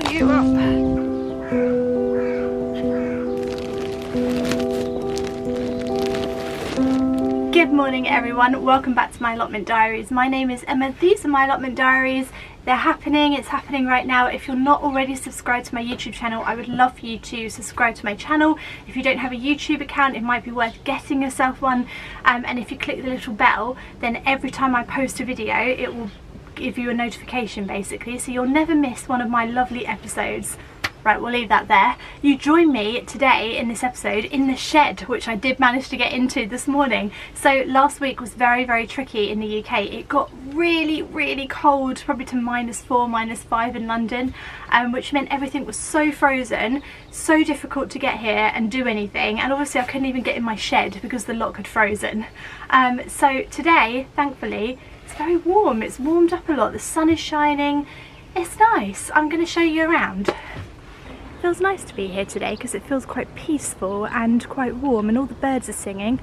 pull you up. Good morning everyone, welcome back to my Allotment Diaries. My name is Emma, these are my Allotment Diaries. They're happening, it's happening right now. If you're not already subscribed to my YouTube channel, I would love for you to subscribe to my channel. If you don't have a YouTube account, it might be worth getting yourself one. And if you click the little bell, then every time I post a video, it will give you a notification basically, so you'll never miss one of my lovely episodes. Right, we'll leave that there. You join me today in this episode in the shed, which I did manage to get into this morning. So last week was very, very tricky in the UK. It got really, really cold, probably to -4, -5 in London, which meant everything was so frozen, so difficult to get here and do anything. And obviously I couldn't even get in my shed because the lock had frozen. So today, thankfully, it's very warm. It's warmed up a lot. The sun is shining. It's nice. I'm going to show you around. It feels nice to be here today because it feels quite peaceful and quite warm, and all the birds are singing.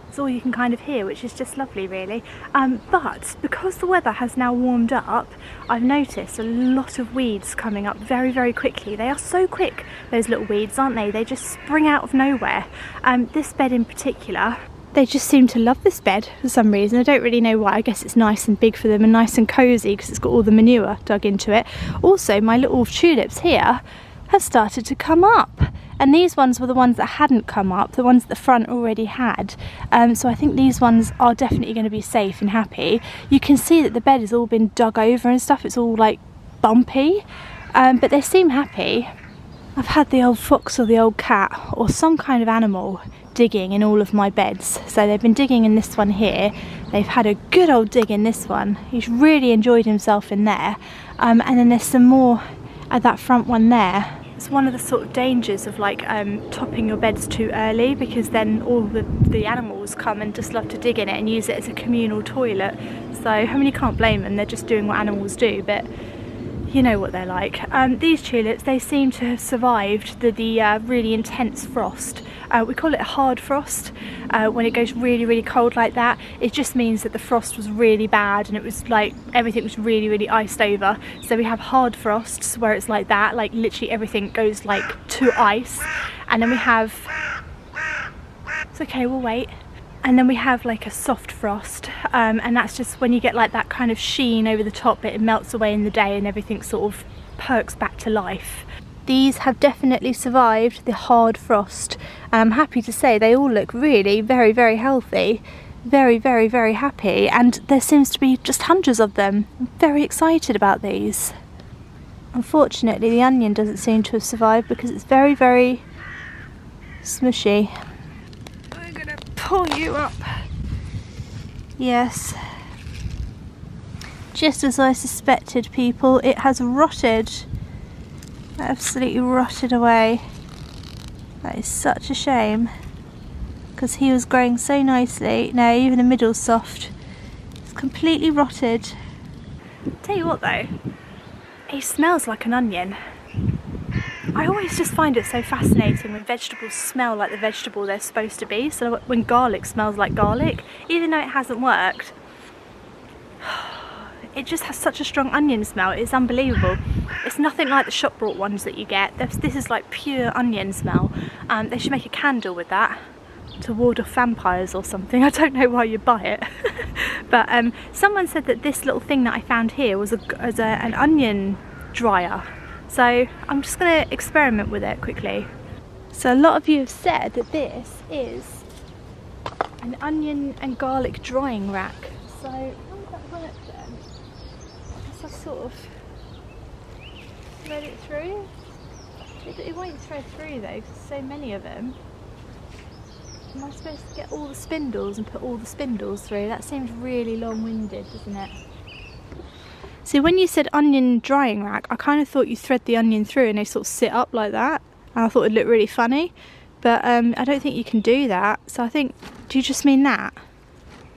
It's all you can kind of hear, which is just lovely really. But because the weather has now warmed up, I've noticed a lot of weeds coming up very, very quickly. They are so quick, those little weeds, aren't they? They just spring out of nowhere. This bed in particular, they just seem to love this bed for some reason. I don't really know why. I guess it's nice and big for them and nice and cosy because it's got all the manure dug into it. Also, my little tulips here have started to come up. And these ones were the ones that hadn't come up. The ones at the front already had. So I think these ones are definitely going to be safe and happy. You can see that the bed has all been dug over and stuff. It's all like bumpy. But they seem happy. I've had the old fox or the old cat or some kind of animal digging in all of my beds. So they've been digging in this one here. They've had a good old dig in this one. He's really enjoyed himself in there. And then there's some more at that front one there. It's one of the sort of dangers of like topping your beds too early, because then all the animals come and just love to dig in it and use it as a communal toilet. So I mean, you can't blame them, they're just doing what animals do, but you know what they're like. These tulips, they seem to have survived the really intense frost. We call it a hard frost when it goes really, really cold like that. It just means that the frost was really bad and it was like everything was really, really iced over. So we have hard frosts where it's like that, like literally everything goes like to ice. And then we have, it's okay, we'll wait. And then we have like a soft frost, and that's just when you get like that kind of sheen over the top, but it melts away in the day and everything sort of perks back to life. These have definitely survived the hard frost, and I'm happy to say they all look really very, very healthy. Very, very, very happy, and there seems to be just hundreds of them. I'm very excited about these. Unfortunately, the onion doesn't seem to have survived because it's very, very smushy. Pull you up. Yes. Just as I suspected, people, it has rotted. Absolutely rotted away. That is such a shame, because he was growing so nicely. No, even the middle's soft. It's completely rotted. Tell you what though, he smells like an onion. I always just find it so fascinating when vegetables smell like the vegetable they're supposed to be. So when garlic smells like garlic, even though it hasn't worked, it just has such a strong onion smell. It's unbelievable. It's nothing like the shop bought ones that you get. This is like pure onion smell. They should make a candle with that to ward off vampires or something. I don't know why you buy it. But someone said that this little thing that I found here was an onion dryer. So I'm just going to experiment with it quickly. So a lot of you have said that this is an onion and garlic drying rack. So how does that work then? I guess I've sort of thread it through. It won't thread through though, because there's so many of them. Am I supposed to get all the spindles and put all the spindles through? That seems really long-winded, doesn't it? See, when you said onion drying rack, I kind of thought you thread the onion through and they sort of sit up like that. And I thought it'd look really funny. But I don't think you can do that. So I think, do you just mean that?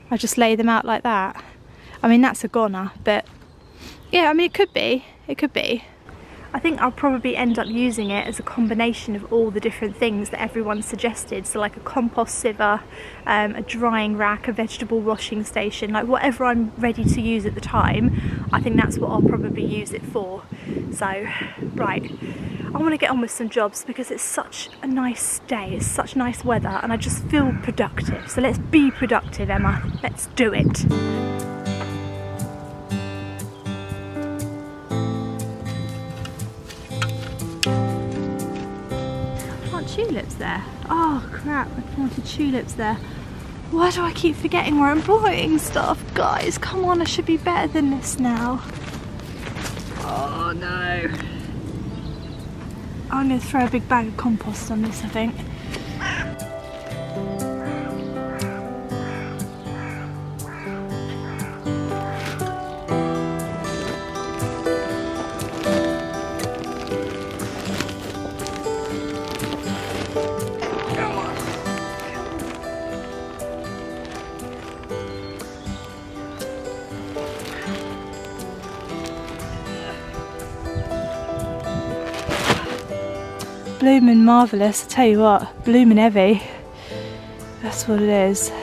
I just lay them out like that? I mean, that's a goner, but yeah, I mean, it could be. It could be. I think I'll probably end up using it as a combination of all the different things that everyone suggested. So like a compost sieve, a drying rack, a vegetable washing station, like whatever I'm ready to use at the time, I think that's what I'll probably use it for. So, right, I want to get on with some jobs because it's such a nice day, it's such nice weather, and I just feel productive. So let's be productive, Emma. Let's do it. Tulips there. Oh crap, I planted tulips there. Why do I keep forgetting where I'm putting stuff? Guys, come on, I should be better than this now. Oh no. I'm going to throw a big bag of compost on this, I think. Bloomin' marvellous, I tell you what, bloomin' heavy. That's what it is. I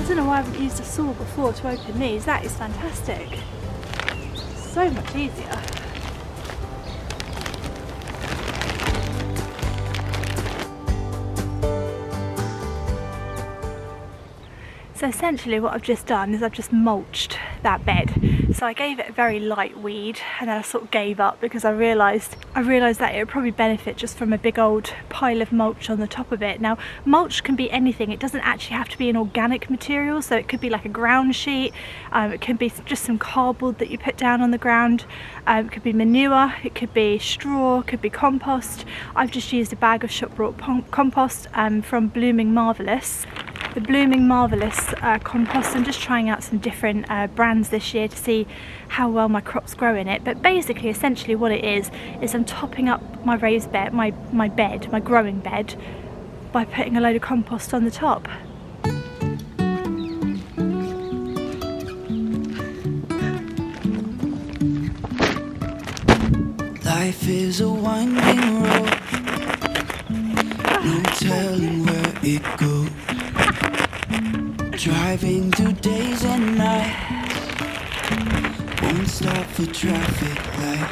don't know why I haven't used a saw before to open these. That is fantastic. So much easier. So essentially what I've just done is I've just mulched that bed. So I gave it a very light weed and then I sort of gave up because I realised that it would probably benefit just from a big old pile of mulch on the top of it. Now mulch can be anything, it doesn't actually have to be an organic material, so it could be like a ground sheet, it could be just some cardboard that you put down on the ground, it could be manure, it could be straw, it could be compost. I've just used a bag of shop brought compost from Blooming Marvellous. The Blooming Marvellous compost. I'm just trying out some different brands this year to see how well my crops grow in it. But basically, essentially what it is I'm topping up my raised bed, my growing bed, by putting a load of compost on the top. Life is a winding road, no telling where it goes. Driving through days and nights, won't stop for traffic light.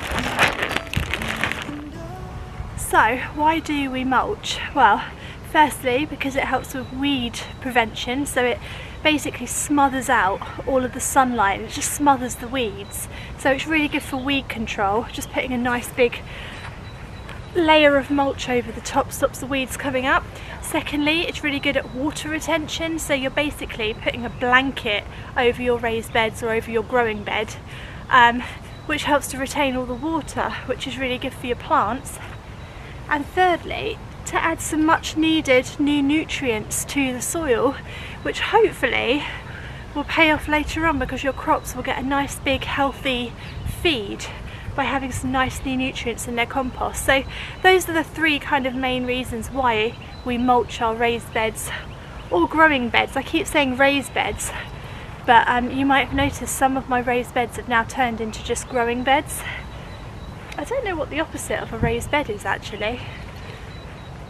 So, why do we mulch? Well, firstly, because it helps with weed prevention, so it basically smothers out all of the sunlight and it just smothers the weeds. So it's really good for weed control, just putting a nice big layer of mulch over the top stops the weeds coming up. Secondly, it's really good at water retention, so you're basically putting a blanket over your raised beds or over your growing bed, which helps to retain all the water, which is really good for your plants. And thirdly, to add some much needed new nutrients to the soil, which hopefully will pay off later on because your crops will get a nice big healthy feed by having some nice new nutrients in their compost. So those are the three kind of main reasons why we mulch our raised beds or growing beds. I keep saying raised beds, but you might have noticed some of my raised beds have now turned into just growing beds. I don't know what the opposite of a raised bed is actually.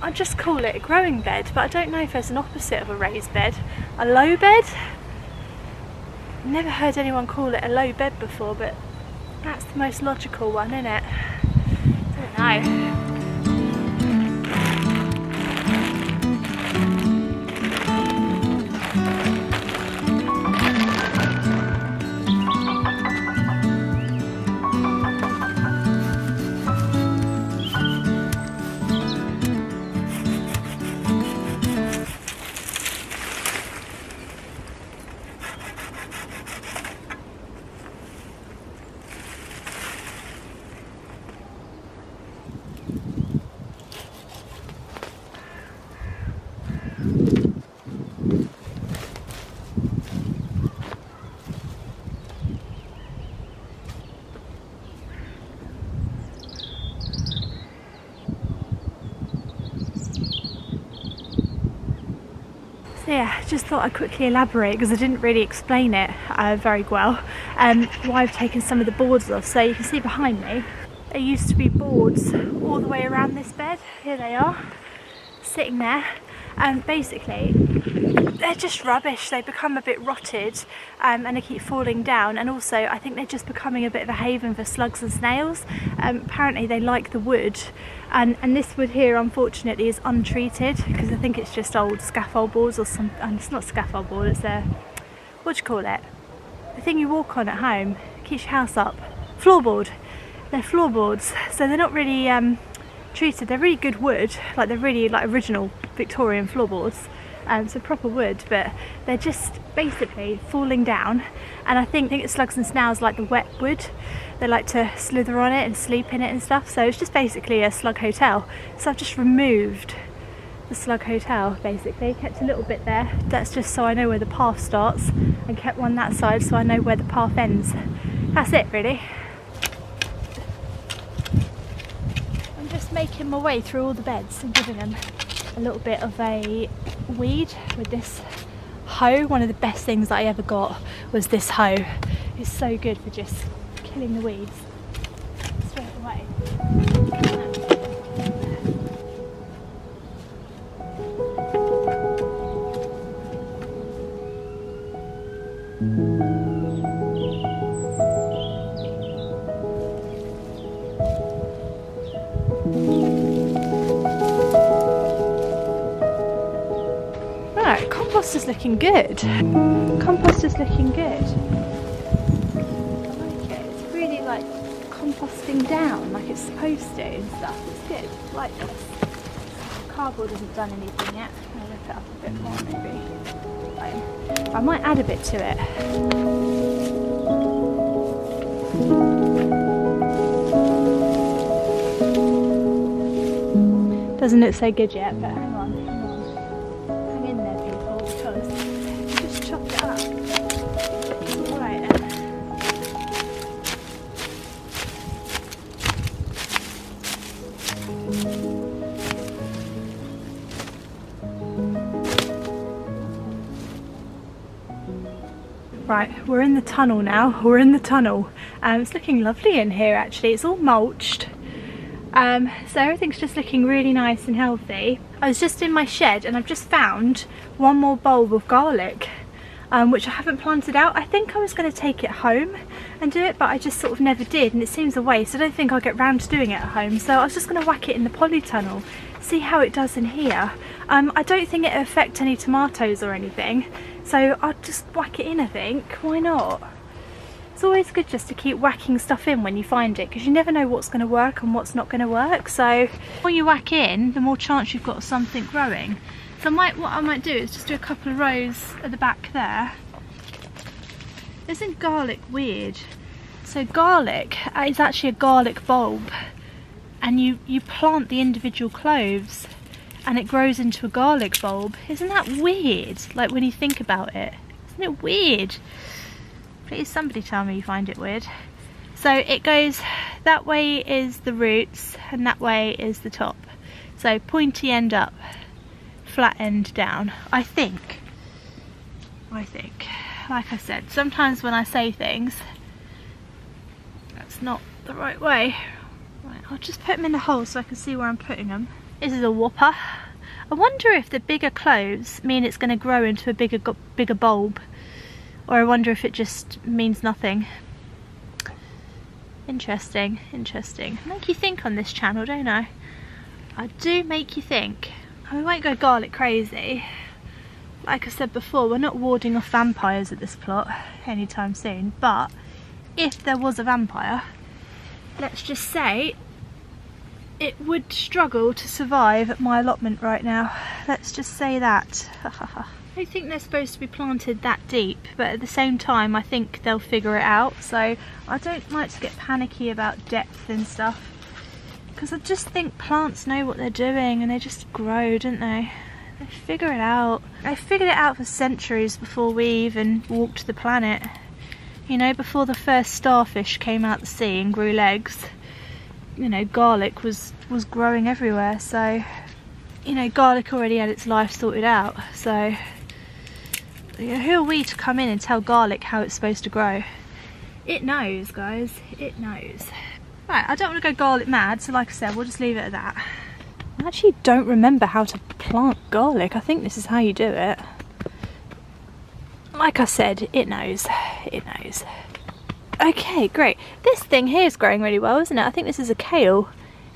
I just call it a growing bed, but I don't know if there's an opposite of a raised bed. A low bed? Never heard anyone call it a low bed before, but that's the most logical one, isn't it? I don't know. So yeah, just thought I'd quickly elaborate because I didn't really explain it very well. Why I've taken some of the boards off. So you can see behind me, there used to be boards all the way around this bed. Here they are, sitting there. And basically, they're just rubbish. They become a bit rotted and they keep falling down. And also, I think they're just becoming a bit of a haven for slugs and snails. Apparently, they like the wood. And this wood here, unfortunately, is untreated because I think it's just old scaffold boards or some. It's not scaffold board. It's what do you call it? The thing you walk on at home, keeps your house up. Floorboard. They're floorboards, so they're not really treated. They're really good wood, like they're really like original Victorian floorboards, so proper wood, but they're just basically falling down. And I think it's slugs and snails like the wet wood. They like to slither on it and sleep in it and stuff, so it's just basically a slug hotel. So I've just removed the slug hotel, basically kept a little bit there. That's just so I know where the path starts, and kept one that side so I know where the path ends. That's it really. Making my way through all the beds and giving them a little bit of a weed with this hoe. One of the best things that I ever got was this hoe. It's so good for just killing the weeds straight away. Right, compost is looking good. Compost is looking good. I like it. It's really like composting down like it's supposed to and stuff. It's good. I like this. Cardboard hasn't done anything yet. I'll rip it up a bit more maybe. I might add a bit to it. Doesn't look so good yet, but hang on, hang in there people, because you just chop it up. It's alright then. Right, we're in the tunnel now. We're in the tunnel. It's looking lovely in here actually. It's all mulched. So everything's just looking really nice and healthy. I was just in my shed and I've just found one more bulb of garlic, which I haven't planted out. I think I was going to take it home and do it, but I just sort of never did, and it seems a waste. I don't think I'll get round to doing it at home, so I was just going to whack it in the polytunnel, see how it does in here. I don't think it'll affect any tomatoes or anything, so I'll just whack it in, I think. Why not? It's always good just to keep whacking stuff in when you find it, because you never know what's going to work and what's not going to work. So the more you whack in, the more chance you've got of something growing. So what I might do is just do a couple of rows at the back there. Isn't garlic weird? So garlic is actually a garlic bulb, and you plant the individual cloves and it grows into a garlic bulb. Isn't that weird? Like when you think about it, isn't it weird? Please somebody tell me you find it weird. So it goes, that way is the roots and that way is the top. So pointy end up, flat end down. I think, like I said, sometimes when I say things, that's not the right way. Right, I'll just put them in the hole so I can see where I'm putting them. This is a whopper. I wonder if the bigger cloves mean it's going to grow into a bigger bulb. Or I wonder if it just means nothing. Interesting, interesting. I make you think on this channel, don't I? I do make you think. We won't go garlic crazy. Like I said before, we're not warding off vampires at this plot anytime soon. But if there was a vampire, let's just say it would struggle to survive at my allotment right now. Let's just say that. I don't think they're supposed to be planted that deep, but at the same time I think they'll figure it out. So I don't like to get panicky about depth and stuff, because I just think plants know what they're doing and they just grow, don't they? They figure it out. They figured it out for centuries before we even walked the planet. You know, before the first starfish came out the sea and grew legs, you know, garlic was growing everywhere. So, you know, garlic already had its life sorted out. So Who are we to come in and tell garlic how it's supposed to grow? It knows, guys, it knows. Right, I don't want to go garlic mad, so like I said, we'll just leave it at that. I actually don't remember how to plant garlic. I think this is how you do it. Like I said, it knows, it knows. Okay, great. This thing here is growing really well, isn't it? I think this is a kale.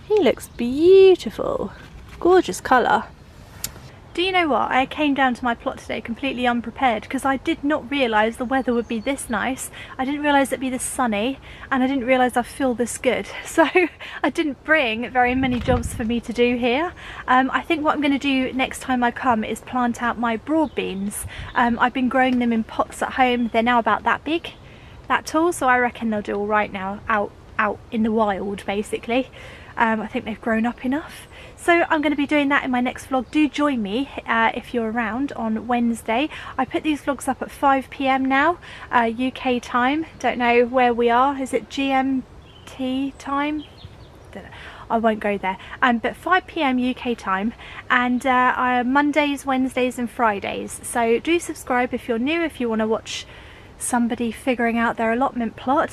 He looks beautiful. Gorgeous colour. Do you know what? I came down to my plot today completely unprepared because I did not realise the weather would be this nice. I didn't realise it'd be this sunny, and I didn't realise I'd feel this good. So I didn't bring very many jobs for me to do here. I think what I'm going to do next time I come is plant out my broad beans. I've been growing them in pots at home. They're now about that big, that tall, so I reckon they'll do all right now out in the wild, basically. I think they've grown up enough. So I'm going to be doing that in my next vlog. Do join me if you're around on Wednesday. I put these vlogs up at 5 PM now, UK time. Don't know where we are. Is it GMT time? Don't know. I won't go there. But 5 PM UK time, and Mondays, Wednesdays and Fridays. So do subscribe if you're new, if you want to watch somebody figuring out their allotment plot.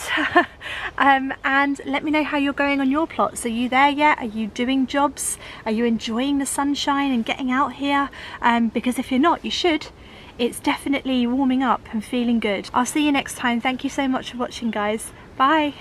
And let me know how you're going on your plots. Are you there yet? Are you doing jobs? Are you enjoying the sunshine and getting out here? Because if you're not, you should. It's definitely warming up and feeling good. I'll see you next time. Thank you so much for watching, guys. Bye.